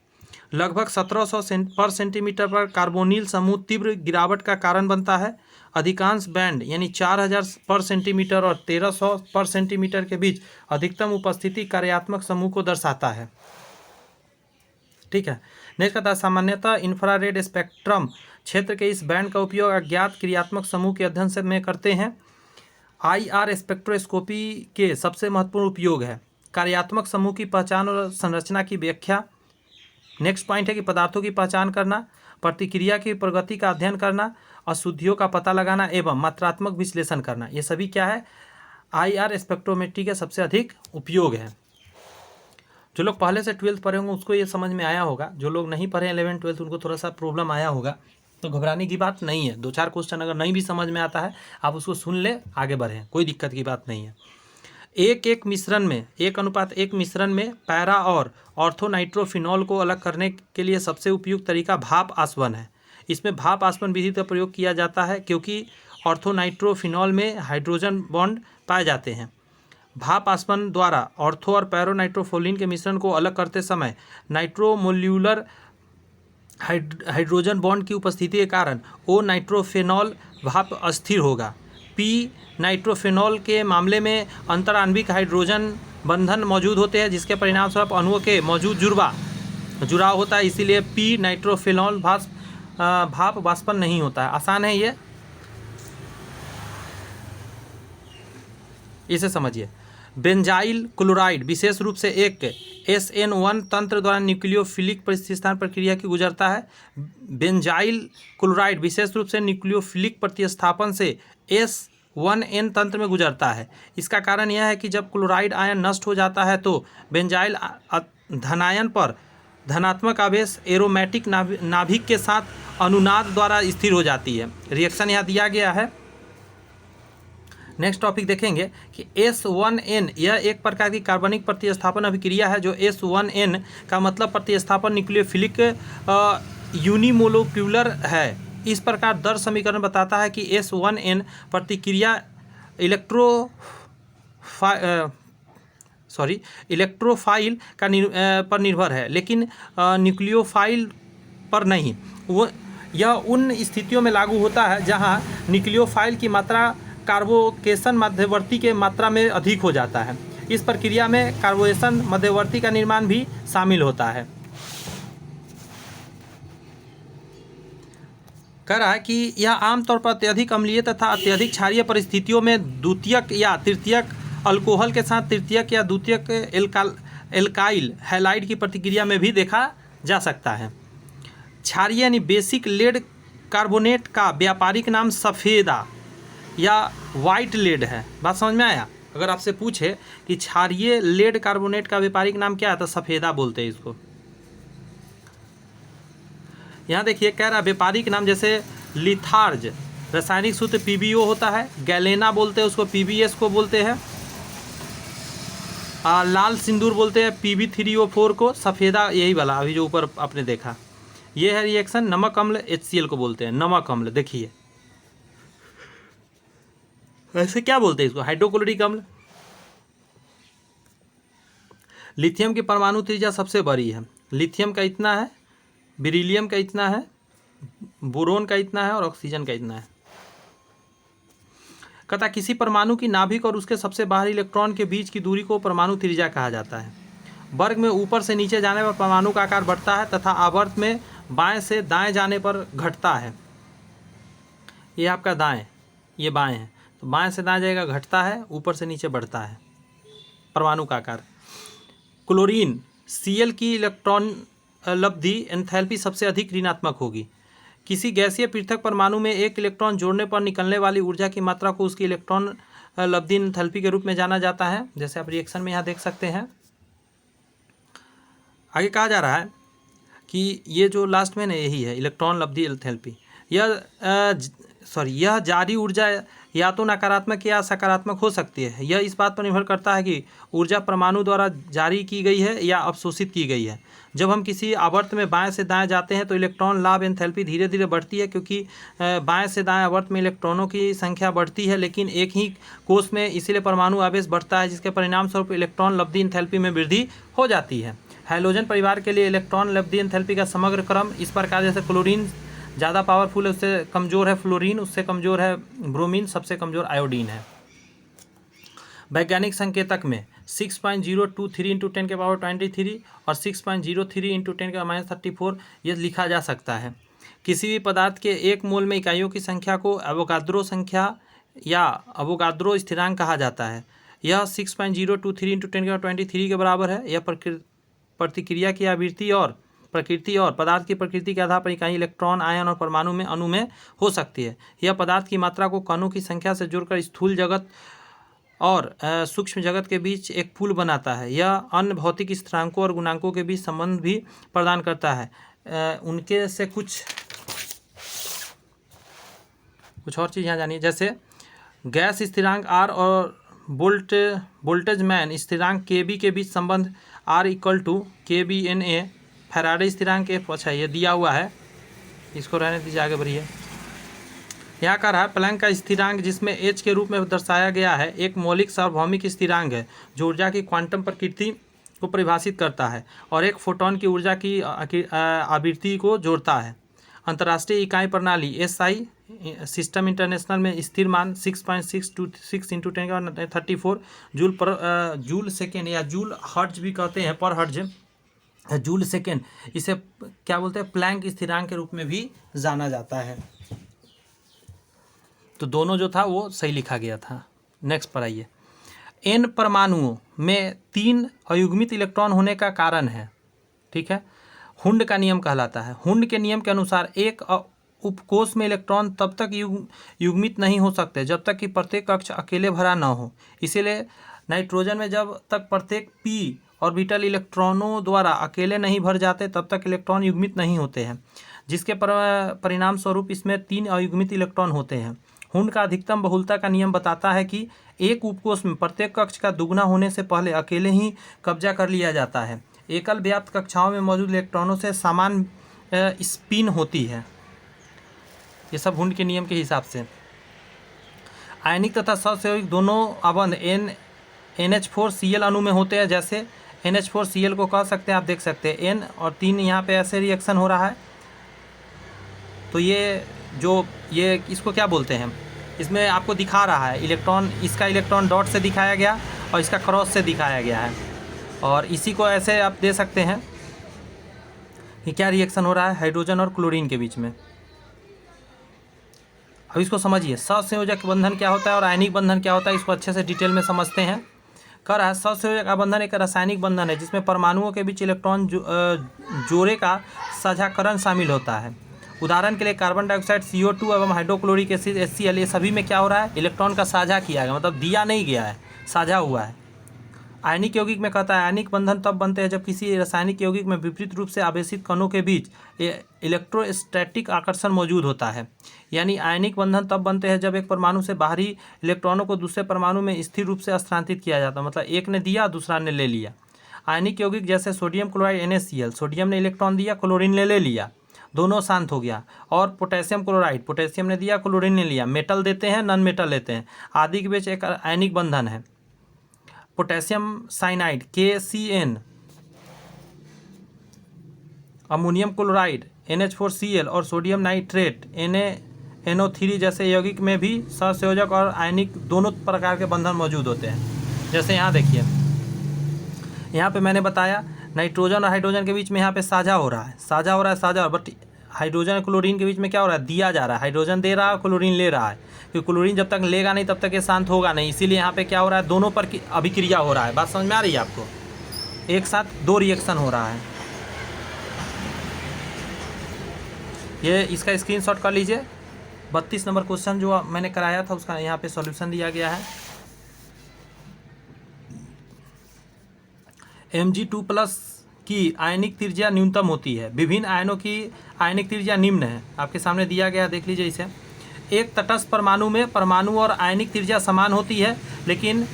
लगभग 1700 पर सेंटीमीटर पर कार्बोनिल समूह तीव्र गिरावट का कारण बनता है। अधिकांश बैंड यानी 4000 पर सेंटीमीटर और 1300 पर सेंटीमीटर के बीच अधिकतम उपस्थिति कार्यात्मक समूह को दर्शाता है। ठीक है। नेक्स्ट कहता है सामान्यतः इंफ्रारेड स्पेक्ट्रम क्षेत्र के इस बैंड का उपयोग अज्ञात क्रियात्मक समूह के अध्ययन से में करते हैं। IR स्पेक्ट्रोस्कोपी के सबसे महत्वपूर्ण उपयोग है कार्यात्मक समूह की पहचान और संरचना की व्याख्या। नेक्स्ट पॉइंट है कि पदार्थों की पहचान करना, प्रतिक्रिया की प्रगति का अध्ययन करना, अशुद्धियों का पता लगाना एवं मात्रात्मक विश्लेषण करना। ये सभी क्या है, IR स्पेक्ट्रोमेट्री के सबसे अधिक उपयोग है। जो लोग पहले से 12th पढ़े होंगे उसको ये समझ में आया होगा, जो लोग नहीं पढ़े 11th 12th उनको थोड़ा सा प्रॉब्लम आया होगा, तो घबराने की बात नहीं है। 2-4 क्वेश्चन अगर नहीं भी समझ में आता है आप उसको सुन ले, आगे बढ़ें, कोई दिक्कत की बात नहीं है। 1:1 मिश्रण में 1:1 मिश्रण में पैरा और ऑर्थोनाइट्रोफिनॉल को अलग करने के लिए सबसे उपयुक्त तरीका भाप आसवन है। इसमें भाप आसवन विधि का प्रयोग किया जाता है क्योंकि ऑर्थोनाइट्रोफिनॉल में हाइड्रोजन बॉन्ड पाए जाते हैं। भाप आसवन द्वारा ऑर्थो और पैरोनाइट्रोफोलिन के मिश्रण को अलग करते समय नाइट्रोमोल्यूलर हाइड्रोजन बॉन्ड की उपस्थिति के कारण ओ नाइट्रोफेनॉल भाप अस्थिर होगा। पी नाइट्रोफेनॉल के मामले में अंतराण्विक हाइड्रोजन बंधन मौजूद होते हैं जिसके परिणामस्वरूप अणुओं के मौजूद जुड़ाव होता है, इसीलिए पी नाइट्रोफेनॉल भाप वाष्पन नहीं होता है। आसान है ये, इसे समझिए। बेंजाइल क्लोराइड विशेष रूप से एक SN1 तंत्र द्वारा न्यूक्लियोफिलिक प्रतिस्थापन प्रक्रिया की गुजरता है। बेंजाइल क्लोराइड विशेष रूप से न्यूक्लियोफिलिक प्रतिस्थापन से 1n तंत्र में गुजरता है। इसका कारण यह है कि जब क्लोराइड आयन नष्ट हो जाता है तो बेंजाइल धनायन पर धनात्मक आवेश एरोमेटिक नाभिक के साथ अनुनाद द्वारा स्थिर हो जाती है। रिएक्शन यहाँ दिया गया है। नेक्स्ट टॉपिक देखेंगे कि S1N यह एक प्रकार की कार्बनिक प्रतिस्थापन अभिक्रिया है। जो S1N का मतलब प्रतिस्थापन न्यूक्लियोफिलिक यूनिमोलिक्यूलर है। इस प्रकार दर समीकरण बताता है कि S1N प्रतिक्रिया इलेक्ट्रोफाइल का पर निर्भर है, लेकिन न्यूक्लियोफाइल पर नहीं। यह उन स्थितियों में लागू होता है जहां न्यूक्लियोफाइल की मात्रा कार्बोकेशन मध्यवर्ती के मात्रा में अधिक हो जाता है। इस प्रक्रिया में कार्बोकेशन मध्यवर्ती का निर्माण भी शामिल होता है। कह रहा है कि यह आमतौर पर अत्यधिक अम्लीय तथा अत्यधिक क्षारीय परिस्थितियों में द्वितीयक या तृतीयक अल्कोहल के साथ तृतीयक या द्वितीयक एल्काइल हैलाइड की प्रतिक्रिया में भी देखा जा सकता है। क्षारीय यानी बेसिक लेड कार्बोनेट का व्यापारिक नाम सफ़ेदा या वाइट लेड है। बात समझ में आया? अगर आपसे पूछे कि क्षारीय लेड कार्बोनेट का व्यापारिक नाम क्या है तो सफ़ेदा बोलते हैं इसको। यहाँ देखिए कह रहा है व्यापारिक नाम, जैसे लिथार्ज रासायनिक सूत्र PbO होता है, गैलेना बोलते हैं उसको, PbS को बोलते हैं, लाल सिंदूर बोलते हैं Pb3O4 को, सफ़ेदा यही वाला अभी जो ऊपर आपने देखा ये है रिएक्शन। नमक अम्ल HCl को बोलते हैं नमक अम्ल। देखिए वैसे क्या बोलते हैं इसको, हाइड्रोक्लोरिक अम्ल। लिथियम की परमाणु त्रिज्या सबसे बड़ी है। लिथियम का इतना है, बेरिलियम का इतना है, बोरोन का इतना है और ऑक्सीजन का इतना है। कहता किसी परमाणु की नाभिक और उसके सबसे बाहरी इलेक्ट्रॉन के बीच की दूरी को परमाणु त्रिज्या कहा जाता है। वर्ग में ऊपर से नीचे जाने पर परमाणु का आकार बढ़ता है तथा आवर्त में बाएं से दाएं जाने पर घटता है। ये आपका दाएं, ये बाएं है, तो बाएं से दाएं जाएगा घटता है, ऊपर से नीचे बढ़ता है परमाणु का आकार। क्लोरीन Cl की इलेक्ट्रॉन लब्धि एंथैल्पी सबसे अधिक ऋणात्मक होगी। किसी गैसीय पृथक परमाणु में एक इलेक्ट्रॉन जोड़ने पर निकलने वाली ऊर्जा की मात्रा को उसकी इलेक्ट्रॉन लब्धि एंथैल्पी के रूप में जाना जाता है। जैसे आप रिएक्शन में यहाँ देख सकते हैं। आगे कहा जा रहा है कि ये जो लास्ट में ना यही है इलेक्ट्रॉन लब्धि एंथैल्पी। यह जारी ऊर्जा या तो नकारात्मक या सकारात्मक हो सकती है। यह इस बात पर निर्भर करता है कि ऊर्जा परमाणु द्वारा जारी की गई है या अवशोषित की गई है। जब हम किसी आवर्त में बाएं से दाएं जाते हैं तो इलेक्ट्रॉन लाभ एंथैल्पी धीरे धीरे बढ़ती है, क्योंकि बाएं से दाएं आवर्त में इलेक्ट्रॉनों की संख्या बढ़ती है लेकिन एक ही कोष में, इसीलिए परमाणु आवेश बढ़ता है, जिसके परिणाम स्वरूप इलेक्ट्रॉन लब्धि एंथैल्पी में वृद्धि हो जाती है। हैलोजन परिवार के लिए इलेक्ट्रॉन लब्धि एंथैल्पी का समग्र क्रम इस प्रकार, जैसे क्लोरीन ज़्यादा पावरफुल है, उससे कमज़ोर है फ्लोरीन, उससे कमज़ोर है ब्रोमीन, सबसे कमज़ोर आयोडीन है। वैज्ञानिक संकेतक में 6.023 × 10⁻23 और 6.03 × 10⁻34 ये लिखा जा सकता है। किसी भी पदार्थ के एक मोल में इकाइयों की संख्या को एवोगाद्रो संख्या या एवोगाद्रो स्थिरांक कहा जाता है। यह 6.023 × 10⁻23 के बराबर है। यह प्रतिक्रिया की आवृत्ति और प्रकृति और पदार्थ की प्रकृति के आधार पर इकाई इलेक्ट्रॉन, आयन और परमाणु में अणु में हो सकती है। यह पदार्थ की मात्रा को कणों की संख्या से जोड़कर स्थूल जगत और सूक्ष्म जगत के बीच एक पुल बनाता है। यह अन्य भौतिक स्थिरांकों और गुणांकों के बीच संबंध भी प्रदान करता है। उनके से कुछ और चीज़ यहाँ जानिए, जैसे गैस स्थिरांक R और बोल्टेजमैन स्थिरांक KB के बीच संबंध R = KBNA। फैराडे स्थिरांक F, अच्छा ये दिया हुआ है, इसको रहने दीजिए, आगे बढ़िए। यहाँ का रहा प्लैंक का स्थिरांक, जिसमें H के रूप में दर्शाया गया है, एक मौलिक सार्वभौमिक स्थिरांक है जो ऊर्जा की क्वांटम प्रकृति को परिभाषित करता है और एक फोटोन की ऊर्जा की आवृत्ति को जोड़ता है। अंतर्राष्ट्रीय इकाई प्रणाली SI सिस्टम इंटरनेशनल में स्थिर मान 6.626 × 10⁻34 जूल सेकेंड या जूल हर्ट्ज भी कहते हैं, पर हर्ट्ज जूल सेकेंड, इसे क्या बोलते हैं, प्लैंक स्थिरांक के रूप में भी जाना जाता है। तो दोनों जो था वो सही लिखा गया था। नेक्स्ट पर आइए। N परमाणुओं में 3 अयुग्मित इलेक्ट्रॉन होने का कारण है, ठीक है, हुंड का नियम कहलाता है। हुंड के नियम के अनुसार एक उपकोष में इलेक्ट्रॉन तब तक युग्मित नहीं हो सकते जब तक कि प्रत्येक कक्ष अकेले भरा न हो। इसीलिए नाइट्रोजन में जब तक प्रत्येक p ऑर्बिटल इलेक्ट्रॉनों द्वारा अकेले नहीं भर जाते तब तक इलेक्ट्रॉन युग्मित नहीं होते हैं, जिसके परिणाम स्वरूप इसमें 3 अयुग्मित इलेक्ट्रॉन होते हैं। हुंड का अधिकतम बहुलता का नियम बताता है कि एक उपकोष में प्रत्येक कक्ष का दुगुना होने से पहले अकेले ही कब्जा कर लिया जाता है। एकल व्याप्त कक्षाओं में मौजूद इलेक्ट्रॉनों से समान स्पिन होती है। ये सब हुंड के नियम के हिसाब से। आयनिक तथा सहसंयोजक दोनों अबंध NH4Cl अणु में होते हैं। जैसे NH4Cl को कह सकते हैं, आप देख सकते हैं N और 3 यहाँ पे ऐसे रिएक्शन हो रहा है। तो ये इसको क्या बोलते हैं, इसमें आपको दिखा रहा है इलेक्ट्रॉन, इसका इलेक्ट्रॉन डॉट से दिखाया गया और इसका क्रॉस से दिखाया गया है। और इसी को ऐसे आप दे सकते हैं कि क्या रिएक्शन हो रहा है हाइड्रोजन और क्लोरीन के बीच में। अब इसको समझिए, सहसंयोजक बंधन क्या होता है और आयनिक बंधन क्या होता है, इसको अच्छे से डिटेल में समझते हैं। कह रहा है सहसंयोजक बंधन एक रासायनिक बंधन है जिसमें परमाणुओं के बीच इलेक्ट्रॉन जोड़े का साझाकरण शामिल होता है। उदाहरण के लिए कार्बन डाइऑक्साइड CO2 एवं हाइड्रोक्लोरिक एसिड HCl, ये सभी में क्या हो रहा है, इलेक्ट्रॉन का साझा किया गया, मतलब दिया नहीं गया है, साझा हुआ है। आयनिक यौगिक में कहता है आयनिक बंधन तब बनते हैं जब किसी रासायनिक यौगिक में विपरीत रूप से आवेशित कणों के बीच इलेक्ट्रोस्टैटिक आकर्षण मौजूद होता है। यानी आयनिक बंधन तब बनते हैं जब एक परमाणु से बाहरी इलेक्ट्रॉनों को दूसरे परमाणु में स्थिर रूप से स्थानांतरित किया जाता है, मतलब एक ने दिया दूसरा ने ले लिया। आयनिक यौगिक जैसे सोडियम क्लोराइड NaCl, सोडियम ने इलेक्ट्रॉन दिया, क्लोरीन ने ले लिया, दोनों शांत हो गया। और पोटेशियम क्लोराइड, पोटेशियम ने दिया, क्लोरीन ने लिया, मेटल देते हैं, नॉन मेटल लेते हैं, आदि के बीच एक आयनिक बंधन है। Potassium cyanide KCN, ammonium chloride NH4Cl और सोडियम नाइट्रेट NaNO3 जैसे यौगिक में भी सहसंयोजक और आयनिक दोनों प्रकार के बंधन मौजूद होते हैं। जैसे यहाँ देखिए, यहाँ पे मैंने बताया नाइट्रोजन और हाइड्रोजन के बीच में यहाँ पे साझा हो रहा है, बट हाइड्रोजन और क्लोरीन के बीच में क्या हो रहा है, दिया जा रहा है। हाइड्रोजन दे रहा है, क्लोरीन ले रहा है, क्योंकि क्लोरीन जब तक लेगा नहीं तब तक ये शांत होगा नहीं। इसीलिए यहाँ पे क्या हो रहा है, दोनों पर अभिक्रिया हो रहा है। बात समझ में आ रही है आपको, एक साथ 2 रिएक्शन हो रहा है। ये इसका स्क्रीनशॉट कर लीजिए। 32 नंबर क्वेश्चन जो मैंने कराया था उसका यहाँ पे सॉल्यूशन दिया गया है। Mg2+ की आयनिक त्रिज्या न्यूनतम होती है। विभिन्न आयनों की आयनिक त्रिज्या निम्न है, आपके सामने दिया गया, देख लीजिए इसे। एक तटस्थ परमाणु में परमाणु और आयनिक त्रिज्या समान होती है, लेकिन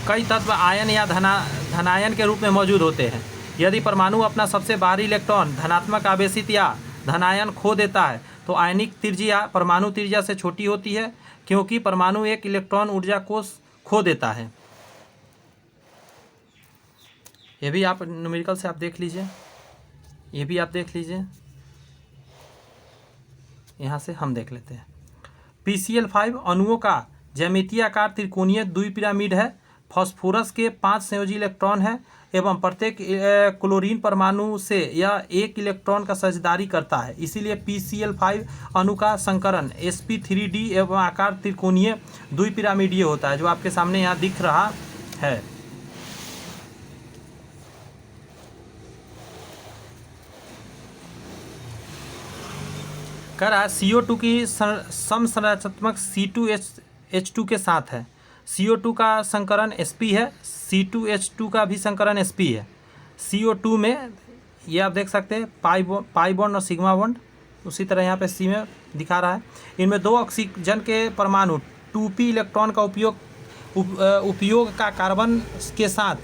कई तत्व आयन या धनायन के रूप में मौजूद होते हैं। यदि परमाणु अपना सबसे बाहरी इलेक्ट्रॉन धनात्मक आवेशित या धनायन खो देता है तो आयनिक त्रिज्या परमाणु त्रिज्या से छोटी होती है, क्योंकि परमाणु एक इलेक्ट्रॉन ऊर्जा को खो देता है। ये भी आप न्यूमेरिकल से आप देख लीजिए, ये भी आप देख लीजिए। यहाँ से हम देख लेते हैं। PCl5 अणुओं का ज्यामितीय आकार त्रिकोणीय द्विपिरामिड है। फास्फोरस के 5 संयोजी इलेक्ट्रॉन हैं एवं प्रत्येक क्लोरीन परमाणु से यह 1 इलेक्ट्रॉन का साझेदारी करता है। इसीलिए PCl5 अणु का संकरण sp3d एवं आकार त्रिकोणीय द्विपिरामिडीय होता है, जो आपके सामने यहाँ दिख रहा है। कह रहा है CO2 की समसंरचनात्मक C2H2 के साथ है। CO2 का संकरण sp है, C2H2 का भी संकरण sp है। CO2 में ये आप देख सकते हैं पाई बॉन्ड और सिग्मा बॉन्ड, उसी तरह यहाँ पे C में दिखा रहा है। इनमें 2 ऑक्सीजन के परमाणु 2p इलेक्ट्रॉन का उपयोग का कार्बन के साथ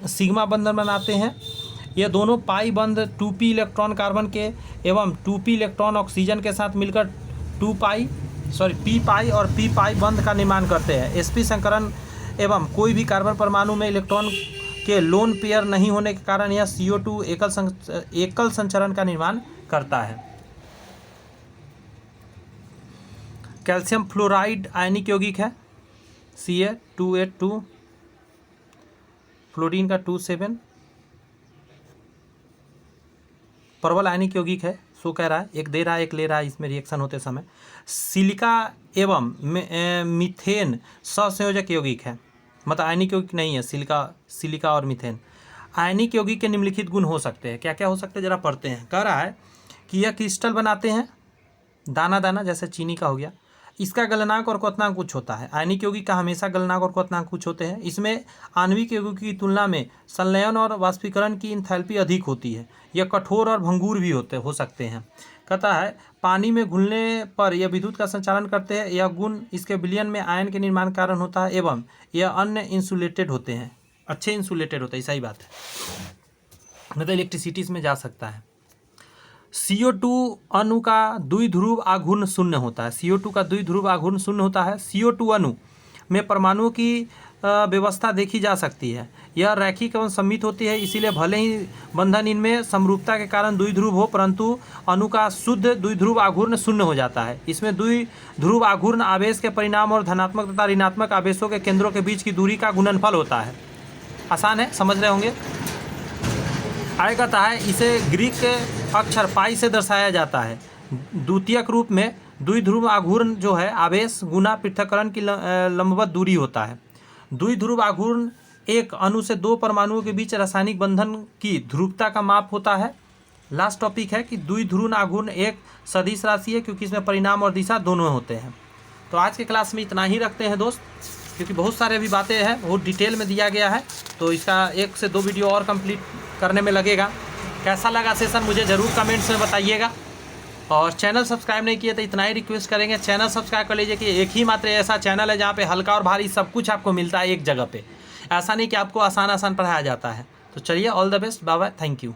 सिग्मा बंधन बनाते हैं। ये दोनों पाई बंध 2p इलेक्ट्रॉन कार्बन के एवं 2p इलेक्ट्रॉन ऑक्सीजन के साथ मिलकर p पाई और p पाई बंध का निर्माण करते हैं। sp संकरण एवं कोई भी कार्बन परमाणु में इलेक्ट्रॉन के लोन पेयर नहीं होने के कारण यह CO2 एकल संचरण का निर्माण करता है। कैल्शियम फ्लोराइड आयनिक यौगिक है, Ca2H2, फ्लोरीन का 2,7, प्रबल आयनिक यौगिक है। सो कह रहा है, एक दे रहा है एक ले रहा है इसमें रिएक्शन होते समय। सिलिका एवं मीथेन सहसंयोजक यौगिक है, मतलब आयनिक यौगिक नहीं है। सिलिका और मीथेन आयनिक यौगिक के निम्नलिखित गुण हो सकते हैं। क्या क्या हो सकते हैं जरा पढ़ते हैं। कह रहा है कि यह क्रिस्टल बनाते हैं दाना दाना, जैसे चीनी का हो गया। इसका गलनांक और क्वथनांक उच्च होता है। आयनिक यौगिक का हमेशा गलनांक और क्वथनांक उच्च होते हैं। इसमें आणविक यौगिक की तुलना में संलयन और वाष्पीकरण की एंथैल्पी अधिक होती है। यह कठोर और भंगुर भी हो सकते हैं। कहता है पानी में घुलने पर यह विद्युत का संचालन करते हैं। यह गुण इसके विलयन में आयन के निर्माण कारण होता है एवं यह अन्य इंसुलेटेड होते हैं, अच्छे इंसुलेटेड होते हैं। सही बात है, मतलब इलेक्ट्रिसिटी इसमें जा सकता है। CO2 अणु का द्विध्रुव आघूर्ण शून्य होता है। CO2 का द्विध्रुव आघूर्ण शून्य होता है। CO2 अणु में परमाणुओं की व्यवस्था देखी जा सकती है। यह रैखिक एवं सममित होती है, इसीलिए भले ही बंधन इनमें समरूपता के कारण द्विध्रुव हो, परंतु अणु का शुद्ध द्विध्रुव आघूर्ण शून्य हो जाता है। इसमें द्विध्रुव आघूर्ण आवेश के परिणाम और धनात्मक तथा ऋणात्मक आवेशों के केंद्रों के बीच की दूरी का गुणनफल होता है। आसान है, समझ रहे होंगे। आगे कहता है इसे ग्रीक अक्षर पाई से दर्शाया जाता है। द्वितीयक रूप में द्विध्रुव आघूर्ण जो है आवेश गुना पृथक्करण की लंबवत दूरी होता है। द्विध्रुव आघूर्ण एक अणु से दो परमाणुओं के बीच रासायनिक बंधन की ध्रुवता का माप होता है। लास्ट टॉपिक है कि द्विध्रुव आघूर्ण एक सदिश राशि है, क्योंकि इसमें परिणाम और दिशा दोनों होते हैं। तो आज के क्लास में इतना ही रखते हैं दोस्त, क्योंकि बहुत सारे अभी बातें हैं, बहुत डिटेल में दिया गया है, तो इसका 1 से 2 वीडियो और कंप्लीट करने में लगेगा। कैसा लगा सेशन मुझे ज़रूर कमेंट्स में बताइएगा। और चैनल सब्सक्राइब नहीं किए तो इतना ही रिक्वेस्ट करेंगे, चैनल सब्सक्राइब कर लीजिए कि एक ही मात्र ऐसा चैनल है जहाँ पे हल्का और भारी सब कुछ आपको मिलता है एक जगह पे। ऐसा नहीं कि आपको आसान पढ़ाया जाता है। तो चलिए, all the best, bye bye, thank you.